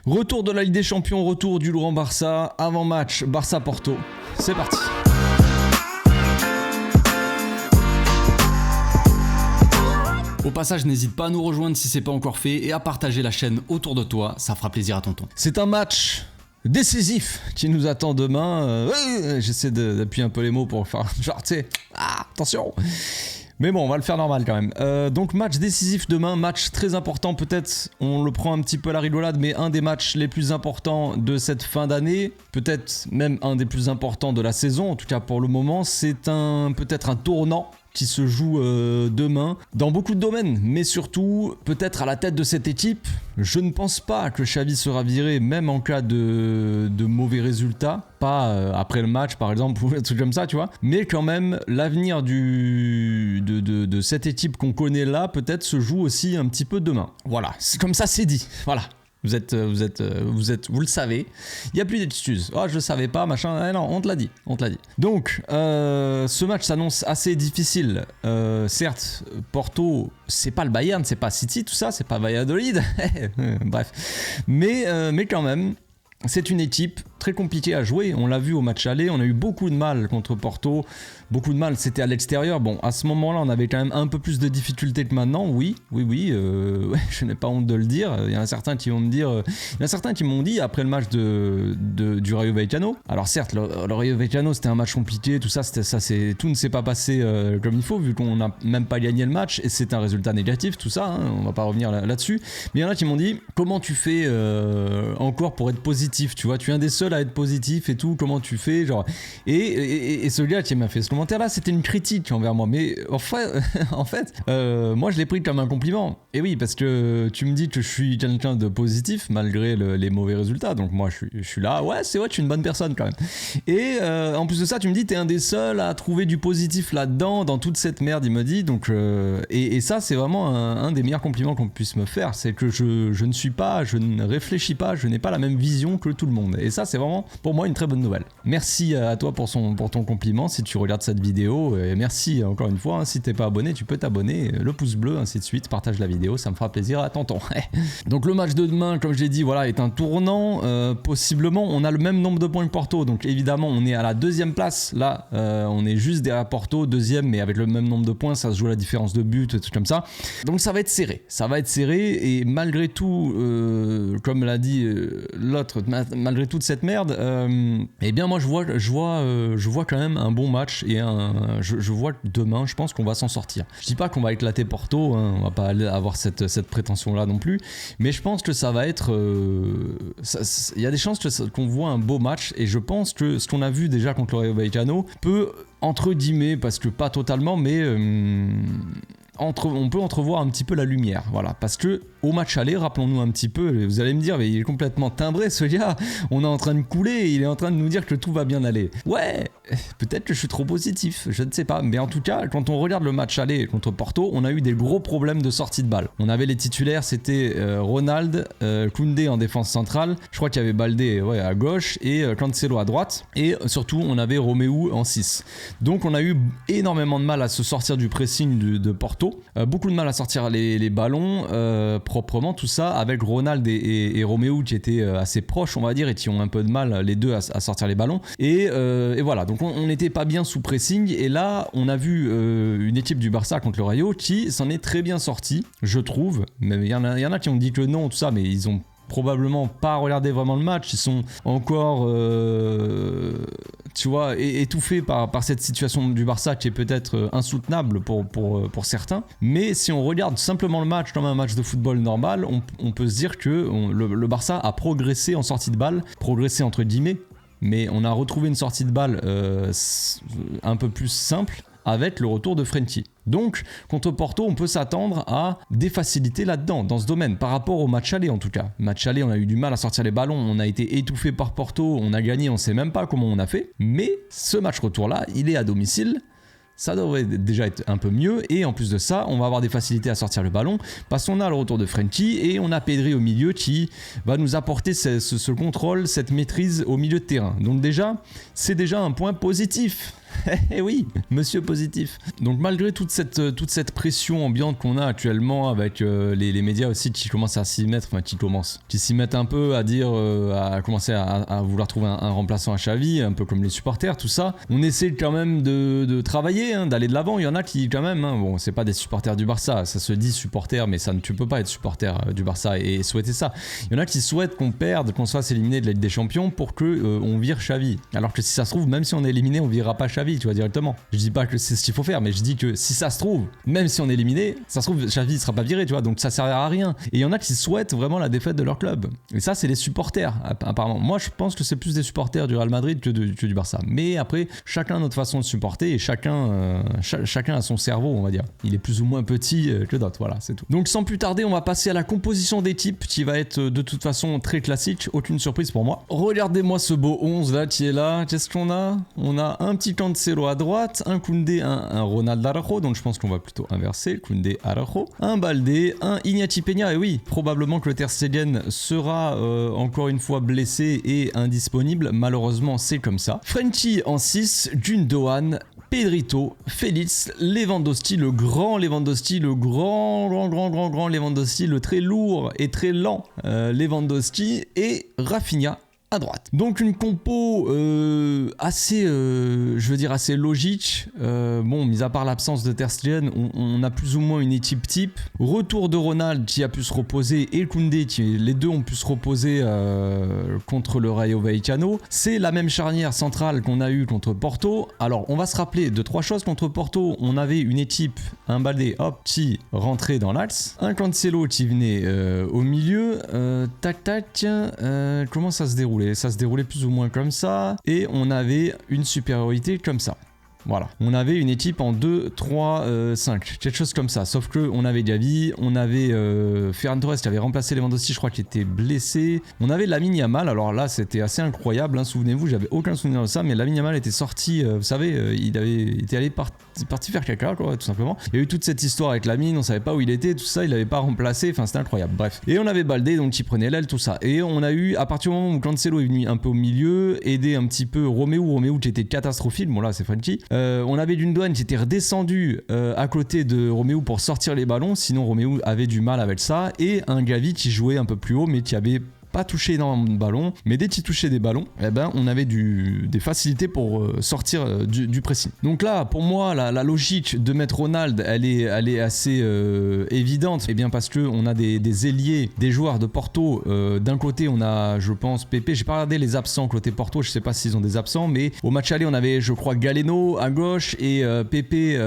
Retour de la Ligue des Champions, retour du Grand Barça, avant-match Barça-Porto, c'est parti. Au passage, n'hésite pas à nous rejoindre si c'est pas encore fait et à partager la chaîne autour de toi, ça fera plaisir à tonton. C'est un match décisif qui nous attend demain. J'essaie d'appuyer un peu les mots pour faire genre, tu sais, attention. Mais bon, on va le faire normal quand même. Donc match décisif demain, match très important peut-être, on le prend un petit peu à la rigolade, mais un des matchs les plus importants de cette fin d'année, peut-être même un des plus importants de la saison, en tout cas pour le moment, c'est peut-être un tournant qui se joue demain dans beaucoup de domaines, mais surtout peut-être à la tête de cette équipe. Je ne pense pas que Xavi sera viré même en cas de mauvais résultats, pas après le match par exemple ou un truc comme ça, tu vois, mais quand même l'avenir de cette équipe qu'on connaît là peut-être se joue aussi un petit peu demain. Voilà, c'est comme ça, c'est dit, voilà. Vous le savez, il n'y a plus d'excuses. Oh, je le savais pas, machin. Non, on te l'a dit. Donc, ce match s'annonce assez difficile. Certes, Porto, c'est pas le Bayern, c'est pas City, tout ça, c'est pas Valladolid. Bref, mais quand même, c'est une équipe très compliquée à jouer. On l'a vu au match aller, on a eu beaucoup de mal contre Porto. Beaucoup de mal, c'était à l'extérieur. Bon, à ce moment-là, on avait quand même un peu plus de difficultés que maintenant. Oui, je n'ai pas honte de le dire. Il y en a certains qui m'ont dit après le match du Rayo Vallecano. Alors certes, le Rayo Vallecano, c'était un match compliqué, tout ça, tout ne s'est pas passé comme il faut, vu qu'on n'a même pas gagné le match, et c'est un résultat négatif, tout ça, hein, on va pas revenir là-dessus. Mais il y en a qui m'ont dit, comment tu fais encore pour être positif, tu vois, tu es un des seuls à être positif et tout, comment tu fais, genre. Et ce gars qui m'a fait ce commentaire là, c'était une critique envers moi, mais en fait moi je l'ai pris comme un compliment. Et oui, parce que tu me dis que je suis quelqu'un de positif malgré les mauvais résultats, donc moi je suis là, ouais c'est vrai, tu es une bonne personne quand même. Et en plus de ça, tu me dis t'es un des seuls à trouver du positif là-dedans, dans toute cette merde, il me dit, donc et ça c'est vraiment un des meilleurs compliments qu'on puisse me faire, c'est que je ne réfléchis pas, je n'ai pas la même vision que tout le monde, et ça c'est vraiment pour moi une très bonne nouvelle. Merci à toi pour ton compliment si tu regardes cette vidéo, et merci encore une fois, hein, si t'es pas abonné tu peux t'abonner, le pouce bleu, ainsi de suite, partage la vidéo, ça me fera plaisir à tonton. Donc le match de demain, comme je l'ai dit, voilà, est un tournant, possiblement on a le même nombre de points que Porto, donc évidemment on est à la deuxième place, là on est juste derrière Porto, deuxième, mais avec le même nombre de points, ça se joue à la différence de but, et tout comme ça, donc ça va être serré, et malgré tout, comme l'a dit l'autre, malgré toute cette merde, eh bien moi je vois quand même un bon match, et je vois que demain je pense qu'on va s'en sortir. Je dis pas qu'on va éclater Porto, hein, on va pas avoir cette prétention là non plus, mais je pense que ça va être il y a des chances qu'on voit un beau match, et je pense que ce qu'on a vu déjà contre le Rayo Vallecano peut, entre guillemets, parce que pas totalement, mais on peut entrevoir un petit peu la lumière, voilà, parce que au match aller, rappelons-nous un petit peu, vous allez me dire, mais il est complètement timbré ce gars, on est en train de couler, il est en train de nous dire que tout va bien aller. Ouais, peut-être que je suis trop positif, je ne sais pas, mais en tout cas, quand on regarde le match aller contre Porto, on a eu des gros problèmes de sortie de balle. On avait les titulaires, c'était Ronald, Koundé en défense centrale, je crois qu'il y avait Baldé à gauche, et Cancelo à droite, et surtout on avait Romeu en 6. Donc on a eu énormément de mal à se sortir du pressing de Porto, beaucoup de mal à sortir les ballons proprement, tout ça avec Ronald et Romeu qui étaient assez proches, on va dire, et qui ont un peu de mal les deux à sortir les ballons, et voilà, donc on n'était pas bien sous pressing, et là on a vu une équipe du Barça contre le Rayo qui s'en est très bien sortie, je trouve, mais il y en a qui ont dit que non, tout ça, mais ils ont probablement pas regardé vraiment le match, ils sont encore tu vois, étouffés par cette situation du Barça qui est peut-être insoutenable pour certains, mais si on regarde simplement le match comme un match de football normal, on peut se dire que le Barça a progressé en sortie de balle, progressé entre guillemets, mais on a retrouvé une sortie de balle un peu plus simple avec le retour de Frenkie. Donc, contre Porto, on peut s'attendre à des facilités là-dedans, dans ce domaine, par rapport au match aller en tout cas. Match aller, on a eu du mal à sortir les ballons, on a été étouffé par Porto, on a gagné, on sait même pas comment on a fait. Mais ce match retour-là, il est à domicile, ça devrait déjà être un peu mieux, et en plus de ça, on va avoir des facilités à sortir le ballon, parce qu'on a le retour de Frenkie, et on a Pedri au milieu qui va nous apporter ce contrôle, cette maîtrise au milieu de terrain. Donc déjà, c'est déjà un point positif. Eh oui, monsieur positif. Donc malgré toute cette pression ambiante qu'on a actuellement avec les médias aussi qui commencent à s'y mettre, qui s'y mettent un peu à dire, à commencer à vouloir trouver un remplaçant à Xavi, un peu comme les supporters, tout ça. On essaie quand même de travailler, hein, d'aller de l'avant. Il y en a qui quand même, hein, bon, c'est pas des supporters du Barça, ça se dit supporter, mais tu peux pas être supporter du Barça et souhaiter ça. Il y en a qui souhaitent qu'on perde, qu'on se fasse éliminer de la Ligue des Champions pour que on vire Xavi. Alors que si ça se trouve, même si on est éliminé, on virera pas Xavi, tu vois, directement. Je dis pas que c'est ce qu'il faut faire, mais je dis que si ça se trouve, même si on est éliminé, ça se trouve, Xavi sera pas viré, tu vois, donc ça servira à rien. Et il y en a qui souhaitent vraiment la défaite de leur club. Et ça, c'est les supporters, apparemment. Moi, je pense que c'est plus des supporters du Real Madrid que du Barça. Mais après, chacun a notre façon de supporter et chacun a son cerveau, on va dire. Il est plus ou moins petit que d'autres, voilà, c'est tout. Donc sans plus tarder, on va passer à la composition d'équipe qui va être de toute façon très classique, aucune surprise pour moi. Regardez-moi ce beau 11 là qui est là. Qu'est-ce qu'on a? On a un petit Cancelo à droite, un Koundé, un Ronald Araujo, donc je pense qu'on va plutôt inverser, Koundé Araujo, un Baldé, un Iñaki Peña, et oui, probablement que le Ter Stegen sera encore une fois blessé et indisponible, malheureusement c'est comme ça. Frenkie en 6, Gundogan, Pedrito, Félix, Lewandowski, le grand Lewandowski, le grand Lewandowski, le très lourd et très lent Lewandowski, et Rafinha à droite. Donc une compo assez logique. Bon, mis à part l'absence de Ter Stegen, on a plus ou moins une équipe type. Retour de Ronald qui a pu se reposer et Koundé, les deux ont pu se reposer contre le Rayo Vallecano. C'est la même charnière centrale qu'on a eu contre Porto. Alors on va se rappeler de 3 choses. Contre Porto, on avait une équipe, un Baldé, hop, qui rentrait dans l'axe, un Cancelo qui venait au milieu, comment ça se déroulait? Ça se déroulait plus ou moins comme ça, et on avait une supériorité comme ça. Voilà, on avait une équipe en 2, 3, 5, quelque chose comme ça. Sauf que on avait Gavi, on avait Ferran Torres qui avait remplacé Lewandowski, je crois qu'il était blessé. On avait Lamine Yamal, alors là c'était assez incroyable, hein, souvenez-vous, j'avais aucun souvenir de ça, mais Lamine Yamal était sorti, vous savez, il était allé parti faire caca, quoi, tout simplement. Il y a eu toute cette histoire avec Lamine, on savait pas où il était, tout ça, il avait pas remplacé, enfin c'était incroyable, bref. Et on avait Baldé, donc qui prenait l'aile, tout ça. Et on a eu, à partir du moment où Cancelo est venu un peu au milieu, aider un petit peu Roméo qui était catastrophique, bon là c'est Frenkie. On avait Gundogan qui était redescendu à côté de Roméo pour sortir les ballons, sinon Roméo avait du mal avec ça, et un Gavi qui jouait un peu plus haut mais qui avait pas touché énormément de ballons, mais dès qu'il touchait des ballons, eh ben, on avait des facilités pour sortir du pressing. Donc là, pour moi, la logique de mettre Ronald, elle est assez évidente, et bien parce que on a des ailiers, des joueurs de Porto. D'un côté, on a, je pense, Pepe. J'ai pas regardé les absents côté Porto, je sais pas s'ils ont des absents, mais au match aller, on avait, je crois, Galeno à gauche et Pepe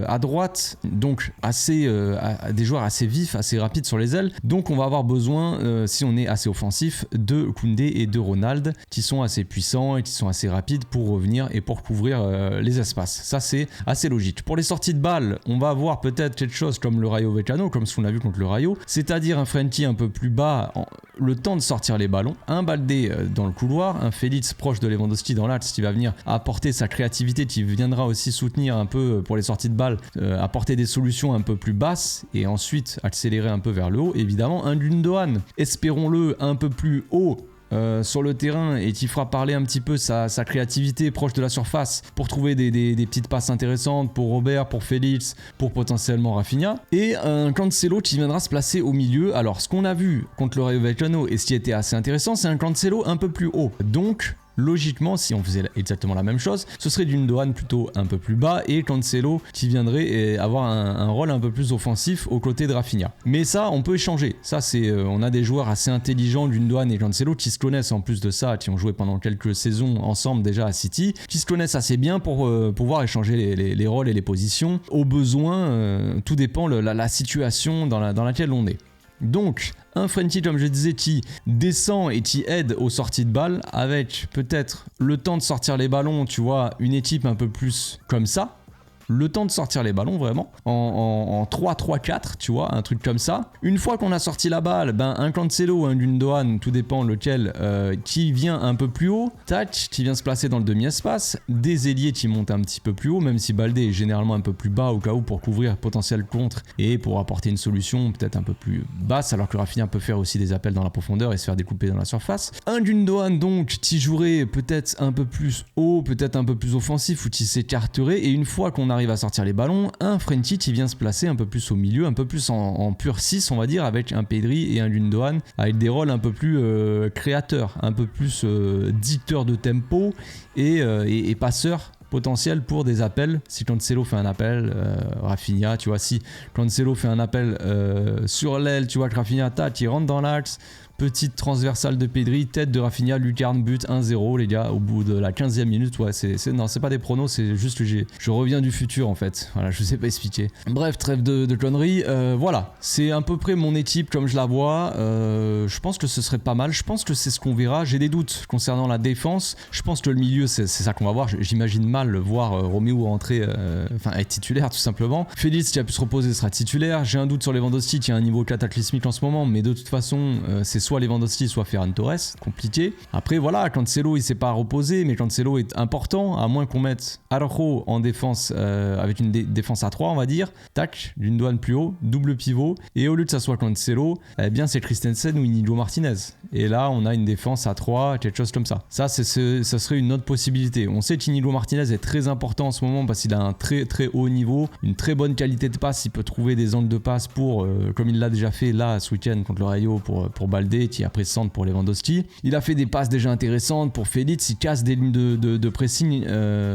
à droite. Donc des joueurs assez vifs, assez rapides sur les ailes. Donc on va avoir besoin, si on est assez offensif, de Koundé et de Ronald qui sont assez puissants et qui sont assez rapides pour revenir et pour couvrir les espaces. Ça c'est assez logique. Pour les sorties de balles, on va avoir peut-être quelque chose comme le Rayo Vallecano, comme ce qu'on a vu contre le Rayo, c'est-à-dire un Frenkie un peu plus bas, le temps de sortir les ballons, un Baldé dans le couloir, un Félix proche de Lewandowski dans l'axe qui va venir apporter sa créativité, qui viendra aussi soutenir un peu pour les sorties de balles, apporter des solutions un peu plus basses et ensuite accélérer un peu vers le haut. Évidemment, un Gundogan, espérons-le, un peu plus haut sur le terrain et qui fera parler un petit peu sa créativité proche de la surface pour trouver des petites passes intéressantes pour Robert, pour Félix, pour potentiellement Rafinha, et un Cancelo qui viendra se placer au milieu. Alors ce qu'on a vu contre le Rayo Vallecano et ce qui était assez intéressant, c'est un Cancelo un peu plus haut, donc logiquement, si on faisait exactement la même chose, ce serait Gundogan plutôt un peu plus bas et Cancelo qui viendrait avoir un rôle un peu plus offensif aux côtés de Rafinha. Mais ça, on peut échanger. Ça, c'est, on a des joueurs assez intelligents, Gundogan et Cancelo, qui se connaissent en plus de ça, qui ont joué pendant quelques saisons ensemble déjà à City, qui se connaissent assez bien pour pouvoir échanger les rôles et les positions. Au besoin, tout dépend la situation dans laquelle on est. Donc, un Frenkie, comme je disais, qui descend et qui aide aux sorties de balles, avec peut-être le temps de sortir les ballons, tu vois, une équipe un peu plus comme ça. le temps de sortir les ballons vraiment, en 3-3-4, tu vois, un truc comme ça. Une fois qu'on a sorti la balle, ben un Cancelo ou un Gundogan, tout dépend lequel, qui vient un peu plus haut, tac, qui vient se placer dans le demi-espace, des ailiers qui montent un petit peu plus haut, même si Baldé est généralement un peu plus bas au cas où pour couvrir potentiel contre et pour apporter une solution peut-être un peu plus basse, alors que Rafinha peut faire aussi des appels dans la profondeur et se faire découper dans la surface. Un Gundogan donc qui jouerait peut-être un peu plus haut, peut-être un peu plus offensif ou qui s'écarterait, et une fois qu'on arrive à sortir les ballons, un Frenkie qui vient se placer un peu plus au milieu, un peu plus en pur 6 on va dire, avec un Pedri et un Gundogan avec des rôles un peu plus créateurs, un peu plus dicteurs de tempo et passeurs potentiel pour des appels. Si Cancelo fait un appel, Rafinha, tu vois, si Cancelo fait un appel sur l'aile, tu vois que Rafinha il rentre dans l'axe, petite transversale de Pedri, tête de Rafinha, lucarne, but 1-0 les gars, au bout de la 15e minute. Ouais, non, c'est pas des pronos, c'est juste que je reviens du futur en fait. Voilà, je sais pas expliquer. Bref, trêve de conneries. Voilà, c'est à peu près mon équipe comme je la vois. Je pense que ce serait pas mal. Je pense que c'est ce qu'on verra. J'ai des doutes concernant la défense. Je pense que le milieu, c'est ça qu'on va voir. J'imagine mal voir Romeo rentrer, être titulaire tout simplement. Félix qui a pu se reposer sera titulaire. J'ai un doute sur Lewandowski qui a un niveau cataclysmique en ce moment, mais de toute façon, c'est soit Lewandowski soit Ferran Torres, compliqué. Après voilà, Cancelo il s'est pas reposé, mais Cancelo est important, à moins qu'on mette Araujo en défense avec une défense à 3 on va dire, tac, d'une douane plus haut, double pivot, et au lieu que ça soit Cancelo, eh bien c'est Christensen ou Inigo Martinez. Et là on a une défense à 3, quelque chose comme ça. Ça serait une autre possibilité. On sait qu'Inigo Martinez est très important en ce moment parce qu'il a un très très haut niveau, une très bonne qualité de passe, il peut trouver des angles de passe pour, comme il l'a déjà fait là ce week-end contre le Rayo pour Baldé, qui après centre pour Lewandowski. Il a fait des passes déjà intéressantes pour Félix, il casse des lignes de pressing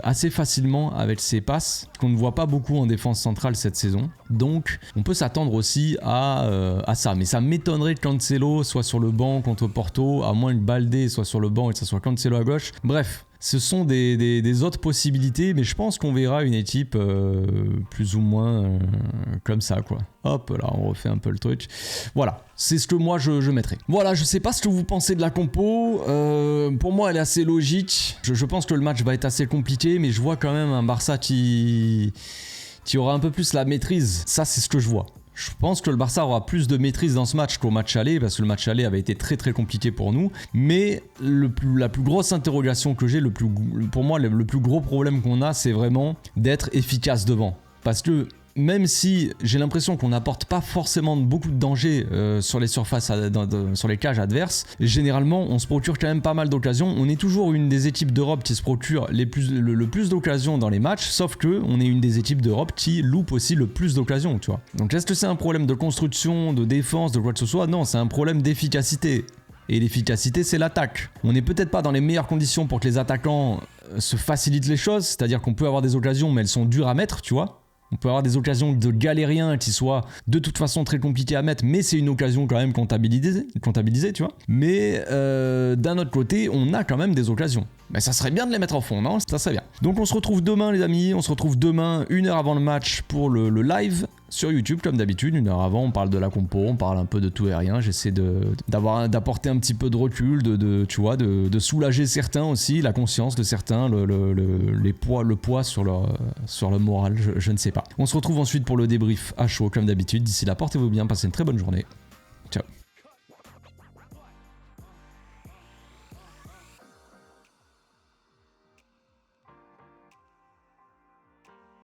assez facilement avec ses passes, qu'on ne voit pas beaucoup en défense centrale cette saison. Donc on peut s'attendre aussi à ça, mais ça m'étonnerait que Cancelo soit sur le banc contre Porto, à moins que Baldé soit sur le banc et que ça soit Cancelo à gauche. Bref, ce sont des autres possibilités, mais je pense qu'on verra une équipe plus ou moins comme ça, quoi. Hop, là, on refait un peu le truc. Voilà, c'est ce que moi je mettrais. Voilà, je sais pas ce que vous pensez de la compo. Pour moi, elle est assez logique. Je pense que le match va être assez compliqué, mais je vois quand même un Barça qui aura un peu plus la maîtrise. Ça, c'est ce que je vois. Je pense que le Barça aura plus de maîtrise dans ce match qu'au match aller, parce que le match aller avait été très très compliqué pour nous. Mais la plus grosse interrogation que j'ai, pour moi le plus gros problème qu'on a, c'est vraiment d'être efficace devant. Parce que même si j'ai l'impression qu'on n'apporte pas forcément beaucoup de danger sur les surfaces, sur les cages adverses, généralement on se procure quand même pas mal d'occasions. On est toujours une des équipes d'Europe qui se procure le plus d'occasions dans les matchs, sauf que on est une des équipes d'Europe qui loupe aussi le plus d'occasions, tu vois. Donc est-ce que c'est un problème de construction, de défense, de quoi que ce soit? Non, c'est un problème d'efficacité. Et l'efficacité, c'est l'attaque. On n'est peut-être pas dans les meilleures conditions pour que les attaquants se facilitent les choses, c'est-à-dire qu'on peut avoir des occasions, mais elles sont dures à mettre, tu vois. On peut avoir des occasions de galériens qui soient de toute façon très compliquées à mettre, mais c'est une occasion quand même comptabilisée, tu vois. Mais d'un autre côté, on a quand même des occasions. Mais ça serait bien de les mettre en fond, non? Ça serait bien. Donc on se retrouve demain les amis, on se retrouve demain 1 heure avant le match pour le live sur YouTube comme d'habitude. 1 heure avant, on parle de la compo, on parle un peu de tout et rien. J'essaie d'apporter un petit peu de recul, tu vois, de soulager certains aussi, la conscience de certains, le poids sur le moral, je ne sais pas. On se retrouve ensuite pour le débrief à chaud comme d'habitude. D'ici là, portez-vous bien, passez une très bonne journée. Ciao.